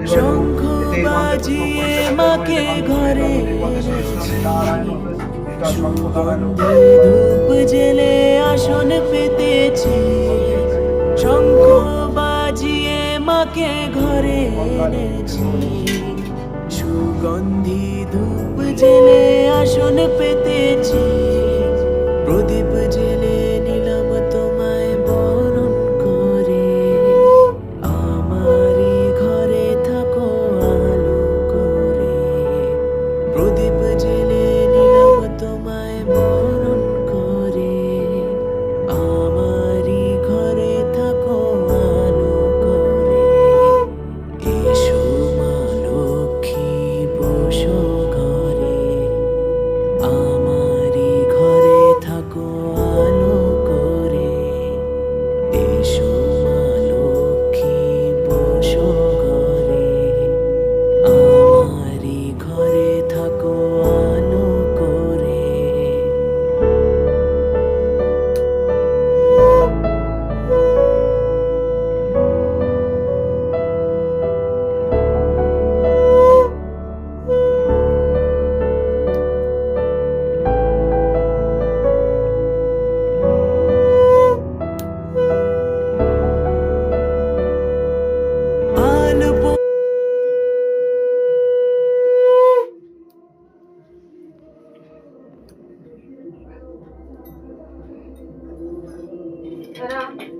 শঙ্খ বাজিয়ে মাকে ঘরে এনেছি, সুগন্ধি ধূপ জেলে আসন পেতেছি। শঙ্খ বাজিয়ে মাকে ঘরে এনেছি, সুগন্ধি ধূপ জেলে আসন পেতেছি। প্রদীপ জেলে নিলাম তোমায় বরণ করে, আমারই ঘরে থাকো আলো করে। প্রদীপ জেলে নিলাম তোমায় বরণ করে, আমারই ঘরে থাকো আলো করে। এসো মা লক্ষ্মী বসো ঘরে, আমারই ঘরে থাকো আলো করে। এসো মা লক্ষ্মী বসো ঘরে, আমারই ঘরে থাকো আলো করে। আলো Tara.